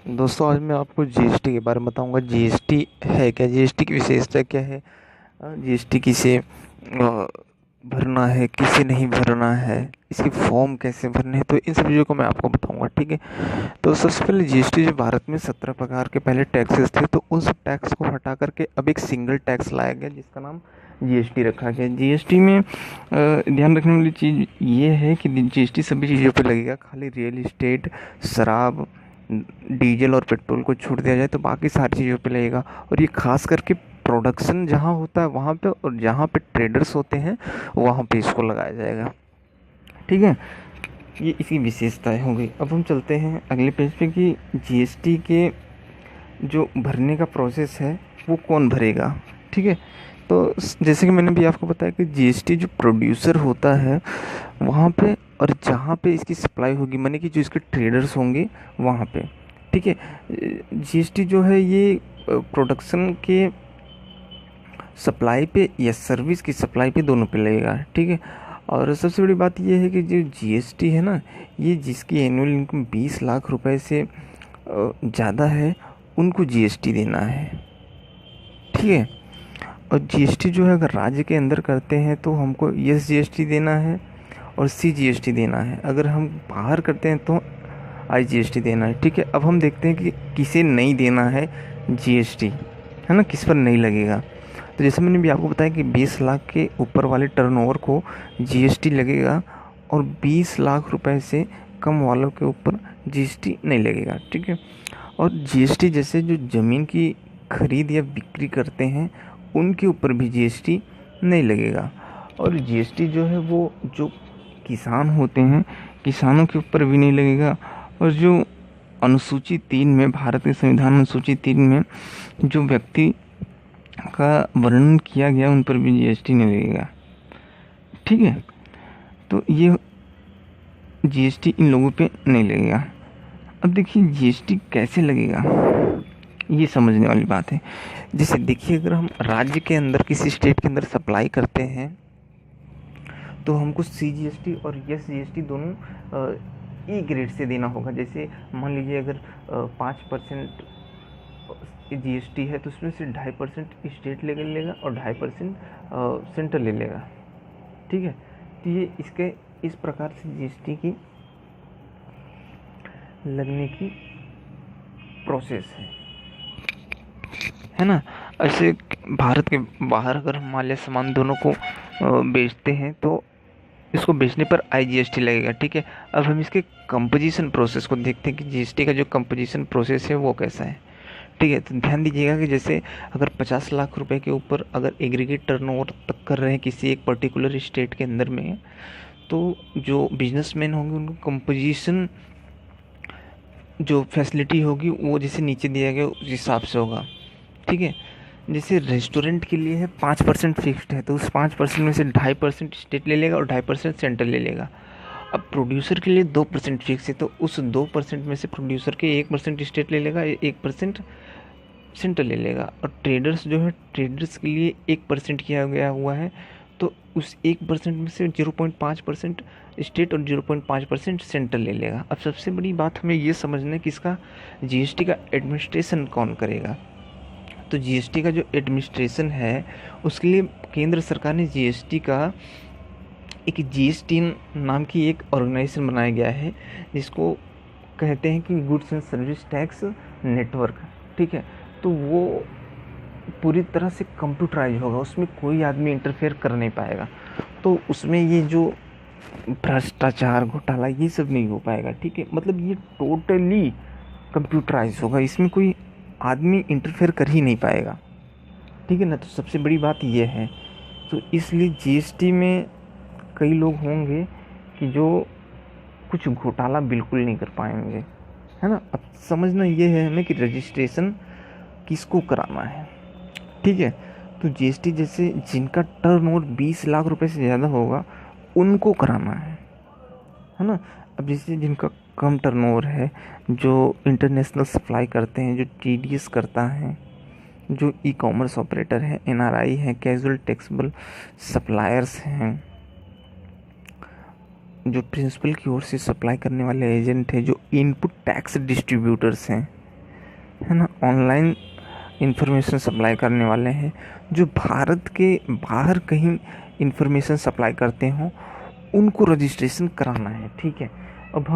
दोस्तों आज मैं आपको जीएसटी के बारे में बताऊंगा। जीएसटी है क्या, जीएसटी की विशेषता क्या है, जीएसटी किसे भरना है, किसे नहीं भरना है, इसकी फॉर्म कैसे भरने हैं, तो इन सब चीज़ों को मैं आपको बताऊंगा। ठीक है। तो सबसे पहले जीएसटी, जो भारत में 17 प्रकार के पहले टैक्सेस थे, तो उन सब टैक्स को हटा करके अब एक सिंगल टैक्स लाया गया जिसका नाम जीएसटी रखा गया। जीएसटी में ध्यान रखने वाली चीज़ ये है कि जीएसटी सभी चीज़ों पे लगेगा, खाली रियल इस्टेट, शराब, डीजल और पेट्रोल को छूट दिया जाए तो बाकी सारी चीज़ों पे लगेगा। और ये खास करके प्रोडक्शन जहाँ होता है वहाँ पे, और जहाँ पे ट्रेडर्स होते हैं वहाँ पे इसको लगाया जाएगा। ठीक है। ये इसकी विशेषताएं हो गई। अब हम चलते हैं अगले पेज पे कि जीएसटी के जो भरने का प्रोसेस है वो कौन भरेगा। ठीक है। तो जैसे कि मैंने भी आपको बताया कि जीएसटी जो प्रोड्यूसर होता है वहाँ पे, और जहाँ पे इसकी सप्लाई होगी, माने कि जो इसके ट्रेडर्स होंगे वहाँ पे। ठीक है। जीएसटी जो है ये प्रोडक्शन के सप्लाई पे या सर्विस की सप्लाई पे, दोनों पे लगेगा। ठीक है। और सबसे बड़ी बात ये है कि जो जीएसटी है ना, ये जिसकी एनुअल इनकम 20 लाख रुपए से ज़्यादा है उनको जीएसटी देना है। ठीक है। और जीएसटी जो है अगर राज्य के अंदर करते हैं तो हमको यस जीएसटी देना है और सी जीएसटी देना है। अगर हम बाहर करते हैं तो आई जीएसटी देना है। ठीक है। अब हम देखते हैं कि किसे नहीं देना है जीएसटी, है ना, किस पर नहीं लगेगा। तो जैसे मैंने भी आपको बताया कि 20 लाख के ऊपर वाले टर्नओवर को जीएसटी लगेगा और 20 लाख रुपए से कम वालों के ऊपर जीएसटी नहीं लगेगा। ठीक है। और जीएसटी जैसे जो ज़मीन की खरीद या बिक्री करते हैं उनके ऊपर भी जीएसटी नहीं लगेगा। और जीएसटी जो है वो जो किसान होते हैं, किसानों के ऊपर भी नहीं लगेगा। और जो अनुसूची 3 में, भारत के संविधान अनुसूची 3 में जो व्यक्ति का वर्णन किया गया उन पर भी जीएसटी नहीं लगेगा। ठीक है। तो ये जीएसटी इन लोगों पे नहीं लगेगा। अब देखिए जीएसटी कैसे लगेगा, ये समझने वाली बात है। जैसे देखिए, अगर हम राज्य के अंदर किसी स्टेट के अंदर सप्लाई करते हैं तो हमको सी जीएसटी और यस जीएसटी दोनों ई ग्रेड से देना होगा। जैसे मान लीजिए अगर 5% जीएसटी है तो उसमें से 2.5% स्टेट लेकर लेगा और 2.5% सेंट्रल ले लेगा। ठीक है। तो ये इसके इस प्रकार से जीएसटी की लगने की प्रोसेस है ना। ऐसे भारत के बाहर अगर हम माल या सामान दोनों को बेचते हैं तो इसको बेचने पर आईजीएसटी लगेगा। ठीक है। अब हम इसके कंपोजिशन प्रोसेस को देखते हैं कि जीएसटी का जो कंपोजिशन प्रोसेस है वो कैसा है। ठीक है। तो ध्यान दीजिएगा कि जैसे अगर 50 लाख रुपए के ऊपर अगर एग्रीगेट टर्नओवर तक कर रहे हैं किसी एक पर्टिकुलर स्टेट के अंदर में, तो जो बिजनेसमैन होंगे उनको कंपोजिशन जो फैसिलिटी होगी वो जैसे नीचे दिया गया उस हिसाब से होगा। ठीक है। जैसे रेस्टोरेंट के लिए है 5% फिक्स्ड है, तो उस 5% में से 2.5% स्टेट ले लेगा और 2.5% सेंट्रल ले लेगा। अब प्रोड्यूसर के लिए 2% फिक्स है, तो उस 2% में से प्रोड्यूसर के 1% स्टेट ले लेगा, 1% सेंट्रल ले लेगा। और ट्रेडर्स जो है, ट्रेडर्स के लिए 1% किया गया हुआ है, तो उस 1% में से 0.5% स्टेट और 0.5% सेंट्रल ले लेगा। अब सबसे बड़ी बात हमें ये समझना है कि इसका जीएसटी का एडमिनिस्ट्रेशन कौन करेगा। तो जीएसटी का जो एडमिनिस्ट्रेशन है उसके लिए केंद्र सरकार ने जीएसटी का एक जीएसटी नाम की एक ऑर्गेनाइजेशन बनाया गया है जिसको कहते हैं कि goods and service tax network. ठीक है। तो वो पूरी तरह से कंप्यूटराइज होगा, उसमें कोई आदमी इंटरफेयर कर नहीं पाएगा। तो उसमें ये जो भ्रष्टाचार, घोटाला, ये सब नहीं हो पाएगा। ठीक है। मतलब ये टोटली कंप्यूटराइज होगा, इसमें कोई आदमी इंटरफेयर कर ही नहीं पाएगा। ठीक है ना। तो सबसे बड़ी बात ये है। तो इसलिए जीएसटी में कई लोग होंगे कि जो कुछ घोटाला बिल्कुल नहीं कर पाएंगे, है ना। अब समझना ये है हमें कि रजिस्ट्रेशन किसको कराना है। ठीक है। तो जीएसटी जैसे जिनका टर्नओवर 20 लाख रुपए से ज़्यादा होगा उनको कराना है ना। अब जैसे जिनका कम टर्नओवर है, जो इंटरनेशनल सप्लाई करते हैं, जो टीडीएस करता है, जो ई कॉमर्स ऑपरेटर है, एनआरआई हैं, कैजुअल टैक्सेबल सप्लायर्स हैं, जो प्रिंसिपल की ओर से सप्लाई करने वाले एजेंट हैं, जो इनपुट टैक्स डिस्ट्रीब्यूटर्स हैं, है ना, ऑनलाइन इंफॉर्मेशन सप्लाई करने वाले हैं जो भारत के बाहर कहीं इंफॉर्मेशन सप्लाई करते हों, उनको रजिस्ट्रेशन कराना है। ठीक है, अब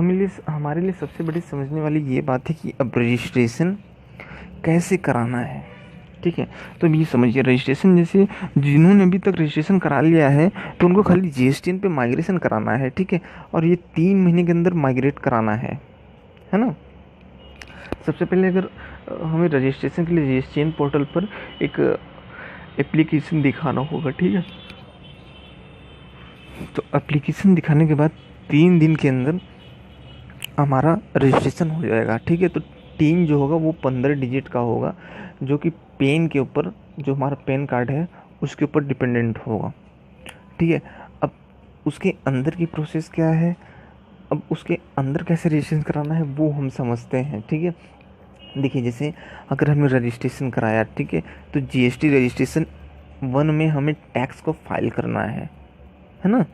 हमारे लिए सबसे बड़ी समझने वाली ये बात है कि अब रजिस्ट्रेशन कैसे कराना है। ठीक है, तो अब ये समझिए, रजिस्ट्रेशन जैसे जिन्होंने अभी तक रजिस्ट्रेशन करा लिया है तो उनको खाली जीएसटीएन पे माइग्रेशन कराना है। ठीक है, और ये 3 महीने के अंदर माइग्रेट कराना है ना। सबसे पहले अगर हमें रजिस्ट्रेशन के लिए जीएसटीएन पोर्टल पर एक एप्लीकेशन दिखाना होगा। ठीक है, तो एप्लीकेशन दिखाने के बाद 3 दिन के अंदर हमारा रजिस्ट्रेशन हो जाएगा। ठीक है, तो टीन जो होगा वो 15 डिजिट का होगा, जो कि पेन के ऊपर, जो हमारा पैन कार्ड है उसके ऊपर डिपेंडेंट होगा। ठीक है, अब उसके अंदर की प्रोसेस क्या है, अब उसके अंदर कैसे रजिस्ट्रेशन कराना है वो हम समझते हैं। ठीक है, देखिए जैसे अगर हमने रजिस्ट्रेशन कराया, ठीक है, तो जीएसटी रजिस्ट्रेशन 1 में हमें टैक्स को फाइल करना है ना।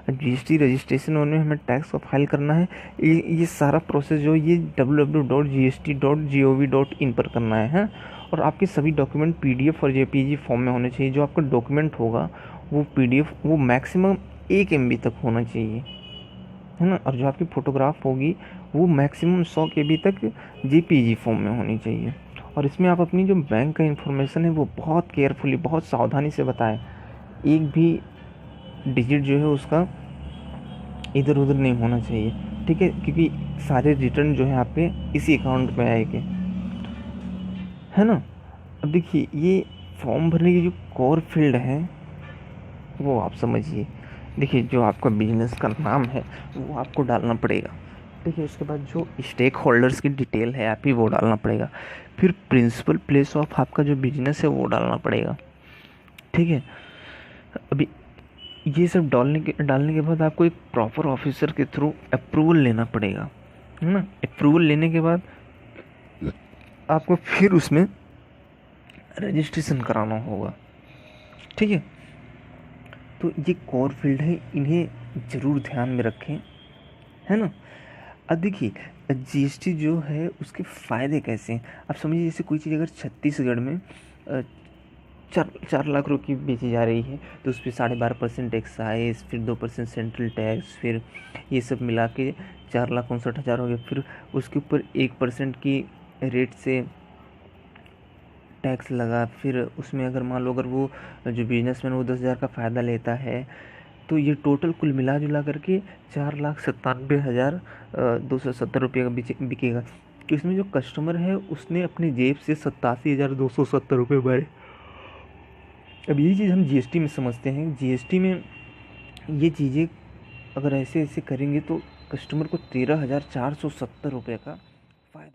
जीएसटी रजिस्ट्रेशन 1 में हमें टैक्स को फाइल करना है। ये सारा प्रोसेस जो ये www.gst.gov.in पर करना है। और आपके सभी डॉक्यूमेंट पीडीएफ और जेपीजी फॉर्म में होने चाहिए। जो आपका डॉक्यूमेंट होगा वो पीडीएफ वो मैक्सिमम 1 MB तक होना चाहिए, है ना। और जो आपकी फ़ोटोग्राफ होगी वो मैक्सिमम 100 KB तक जेपीजी फॉर्म में होनी चाहिए। और इसमें आप अपनी जो बैंक का इन्फॉर्मेशन है वो बहुत केयरफुली, बहुत सावधानी से बताएं। एक भी डिजिट जो है उसका इधर उधर नहीं होना चाहिए। ठीक है, क्योंकि सारे रिटर्न जो है आपके इसी अकाउंट में आएंगे, है ना। अब देखिए ये फॉर्म भरने की जो कोर फील्ड है वो आप समझिए। देखिए जो आपका बिजनेस का नाम है वो आपको डालना पड़ेगा। ठीक है, उसके बाद जो स्टेक होल्डर्स की डिटेल है आप ही वो डालना पड़ेगा। फिर प्रिंसिपल प्लेस ऑफ आपका जो बिजनेस है वो डालना पड़ेगा। ठीक है, अभी ये सब डालने के बाद आपको एक प्रॉपर ऑफिसर के थ्रू अप्रूवल लेना पड़ेगा, है ना। अप्रूवल लेने के बाद आपको फिर उसमें रजिस्ट्रेशन कराना होगा। ठीक है, तो ये कोर फील्ड है, इन्हें ज़रूर ध्यान में रखें, है ना। अब देखिए जीएसटी जो है उसके फ़ायदे कैसे हैं आप समझिए। जैसे कोई चीज़ अगर छत्तीसगढ़ में 4 लाख रुपये की बेची जा रही है तो उस पर 12.5% एक्साइज, फिर 2% सेंट्रल टैक्स, फिर ये सब मिला के 4,59,000 हो गया। फिर उसके ऊपर 1% की रेट से टैक्स लगा। फिर उसमें अगर मान लो अगर वो जो बिजनेसमैन वो 10,000 का फ़ायदा लेता है तो ये टोटल कुल मिला जुला करके 4,97,270 रुपये का बिकेगा। तो इसमें जो कस्टमर है उसने अपनी जेब से 87,270 रुपये भरे। अब यही चीज़ हम जीएसटी में समझते हैं। जीएसटी में ये चीज़ें अगर ऐसे ऐसे करेंगे तो कस्टमर को 13,470 रुपये का